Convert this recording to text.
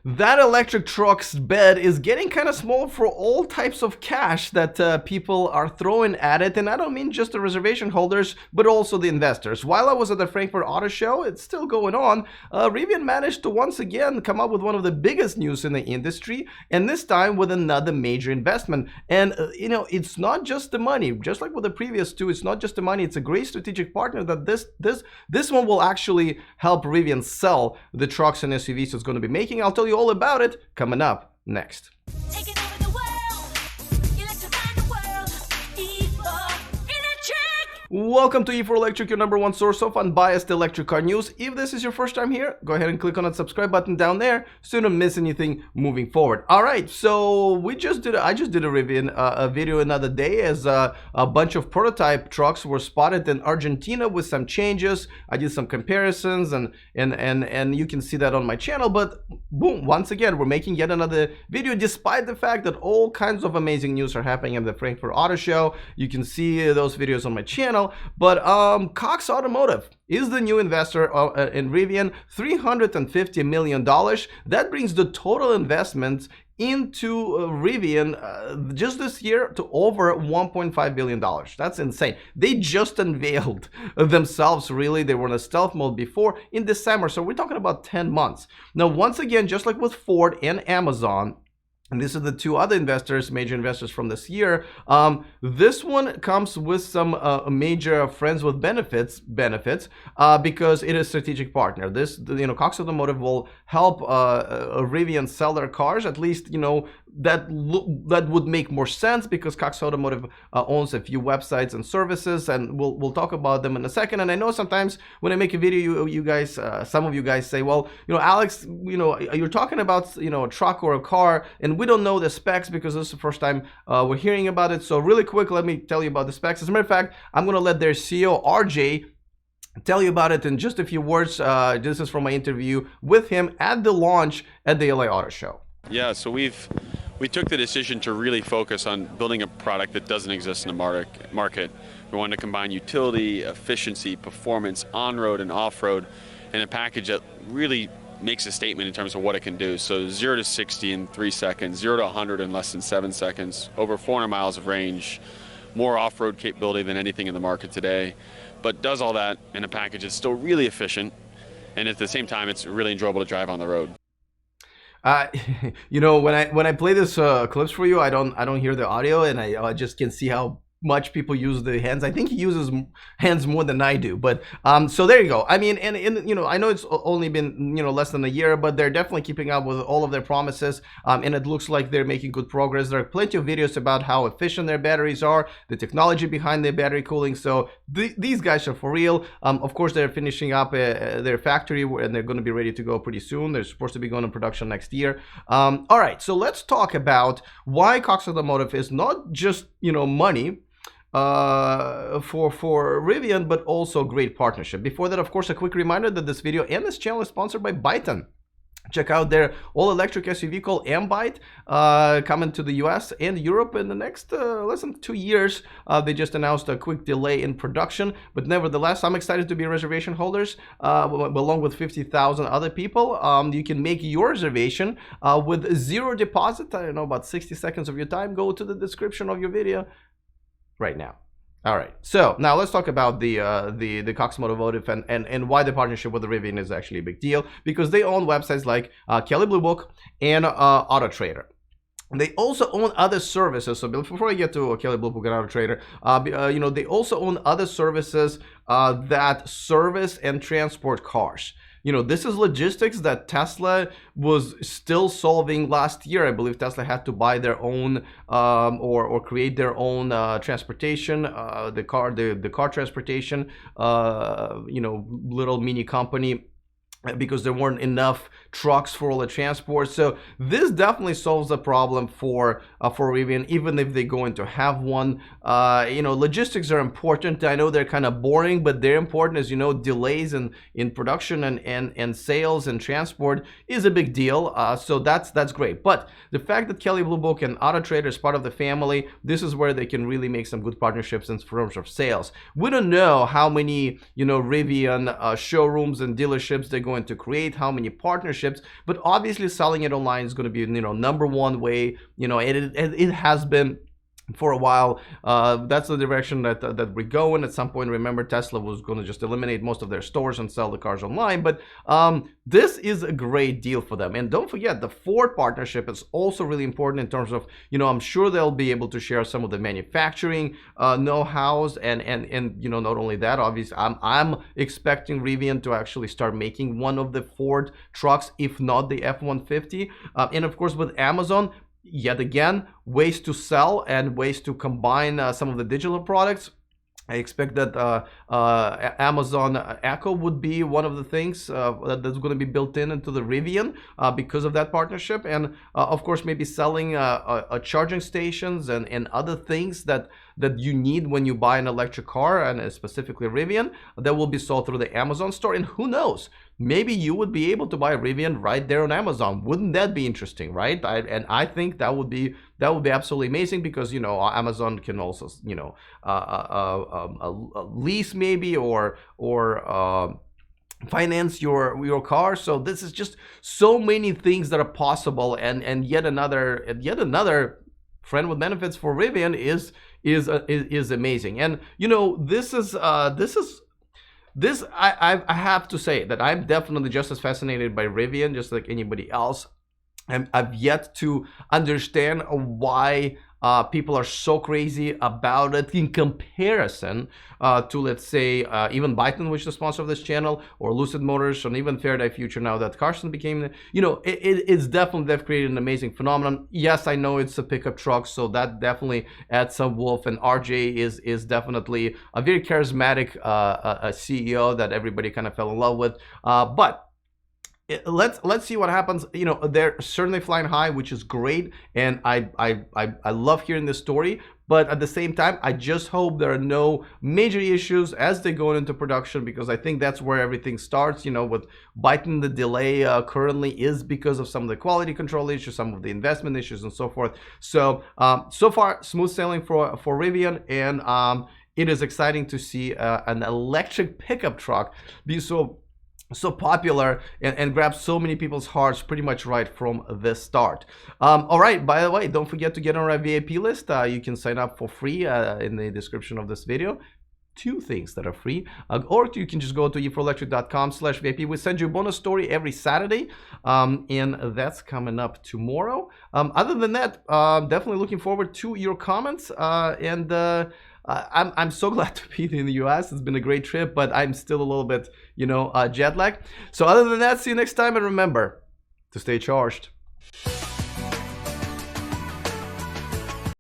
that electric truck's bed is getting kind of small for all types of cash that people are throwing at it. And I don't mean just the reservation holders, but also the investors. While I was at the Frankfurt Auto Show, it's still going on. Rivian managed to once again come up with one of the biggest news in the industry, and this time with another major investment. And you know, it's not just the money. Just like with the previous two, it's not just the money. It's a great strategic partner that this one will actually help Rivian sell the trucks and SUVs it's going to be making. I'll tell you all about it coming up next. Welcome to E4Electric, your number one source of unbiased electric car news. If this is your first time here, go ahead and click on that subscribe button down there so you don't miss anything moving forward. All right, so I just did a Rivian video another day as a bunch of prototype trucks were spotted in Argentina with some changes. I did some comparisons and you can see that on my channel. But boom, once again, we're making yet another video despite the fact that all kinds of amazing news are happening at the Frankfurt Auto Show. You can see those videos on my channel. But Cox Automotive is the new investor in Rivian, $350 million. That brings the total investment into Rivian just this year to over $1.5 billion. That's insane. They just unveiled themselves, really. They were in a stealth mode before in December. So we're talking about 10 months. Now, once again, just like with Ford and Amazon, and these are the two other investors, major investors from this year. This one comes with some major friends with benefits because it is a strategic partner. This, you know, Cox Automotive will help Rivian sell their cars. At least, you know, that would make more sense because Cox Automotive owns a few websites and services, and we'll talk about them in a second. And I know sometimes when I make a video, you guys, some of you guys say, well, you know, Alex, you know, you're talking about, you know, a truck or a car, and we don't know the specs because this is the first time we're hearing about it. So really quick, let me tell you about the specs. As a matter of fact, I'm going to let their CEO, RJ, tell you about it in just a few words. This is from my interview with him at the launch at the LA Auto Show. Yeah, so we took the decision to really focus on building a product that doesn't exist in the market. We wanted to combine utility, efficiency, performance, on-road and off-road in a package that really makes a statement in terms of what it can do. So 0 to 60 in 3 seconds, 0 to 100 in less than 7 seconds, over 400 miles of range, more off-road capability than anything in the market today, but does all that in a package that's still really efficient, and at the same time, it's really enjoyable to drive on the road. You know, when I play this clips for you, I don't hear the audio, and I just can see how much people use the hands. I think he uses hands more than I do, but so there you go. I mean, and you know, I know it's only been, you know, less than a year, but they're definitely keeping up with all of their promises, and it looks like they're making good progress. There are plenty of videos about how efficient their batteries are, the technology behind their battery cooling. So these guys are for real. Of course, they're finishing up their factory, and they're going to be ready to go pretty soon. They're supposed to be going to production next year. All right, so let's talk about why Cox Automotive is not just, you know, money for Rivian, but also great partnership. Before that, of course, a quick reminder that this video and this channel is sponsored by Byton. Check out their all-electric SUV called M-Byte, coming to the US and Europe in the next less than 2 years. They just announced a quick delay in production, but nevertheless, I'm excited to be reservation holders along with 50,000 other people. You can make your reservation with zero deposit. I don't know, about 60 seconds of your time. Go to the description of your video right now. All right, so now let's talk about the Cox Automotive and why the partnership with the Rivian is actually a big deal, because they own websites like Kelley Blue Book and Autotrader. They also own other services. So before I get to Kelley Blue Book and Autotrader, you know, they also own other services that service and transport cars. You know, this is logistics that Tesla was still solving last year. I believe Tesla had to buy their own or create their own transportation, the car transportation, you know, little mini company, because there weren't enough trucks for all the transport. So this definitely solves the problem for Rivian, even if they're going to have one. You know, logistics are important. I know they're kind of boring, but they're important. As you know, delays in production and sales and transport is a big deal. So that's great. But the fact that Kelley Blue Book and Autotrader is part of the family, this is where they can really make some good partnerships in terms of sales. We don't know how many, you know, Rivian showrooms and dealerships they're going going to create, how many partnerships. But obviously selling it online is going to be, number one way. It has been for a while. That's the direction that we go in. At some point, remember, Tesla was going to just eliminate most of their stores and sell the cars online. But this is a great deal for them. And don't forget, the Ford partnership is also really important in terms of, I'm sure they'll be able to share some of the manufacturing know-hows, and not only that, obviously, I'm expecting Rivian to actually start making one of the Ford trucks, if not the F-150. And of course, with Amazon, yet again, ways to sell and ways to combine some of the digital products. I expect that Amazon Echo would be one of the things that's going to be built into the Rivian because of that partnership. And of course, maybe selling charging stations and other things that you need when you buy an electric car, and specifically Rivian, that will be sold through the Amazon store. And who knows, maybe you would be able to buy a Rivian right there on Amazon. Wouldn't that be interesting, right? I think that would be absolutely amazing, because Amazon can also lease maybe or finance your car. So this is just so many things that are possible, and yet another friend with benefits for Rivian is amazing. And this I have to say that I'm definitely just as fascinated by Rivian, just like anybody else. I've yet to understand why people are so crazy about it in comparison to, let's say, even Byton, which is the sponsor of this channel, or Lucid Motors, or even Faraday Future now that Carson became, it's definitely, they've created an amazing phenomenon. Yes, I know it's a pickup truck, so that definitely adds some wolf, and RJ is definitely a very charismatic CEO that everybody kind of fell in love with, but let's see what happens. They're certainly flying high, which is great, and I love hearing this story. But at the same time, I just hope there are no major issues as they go into production, because I think that's where everything starts. With Byton, the delay currently is because of some of the quality control issues, some of the investment issues, and so forth. So so far, smooth sailing for Rivian, and it is exciting to see an electric pickup truck be so popular and grab so many people's hearts pretty much right from the start. All right, by the way, don't forget to get on our VIP list. You can sign up for free in the description of this video. 2 things that are free, or you can just go to e4electric.com/VIP. We send you a bonus story every Saturday, and that's coming up tomorrow. Other than that, definitely looking forward to your comments, and I'm so glad to be in the US. It's been a great trip, but I'm still a little bit, jet lagged. So other than that, see you next time, and remember to stay charged.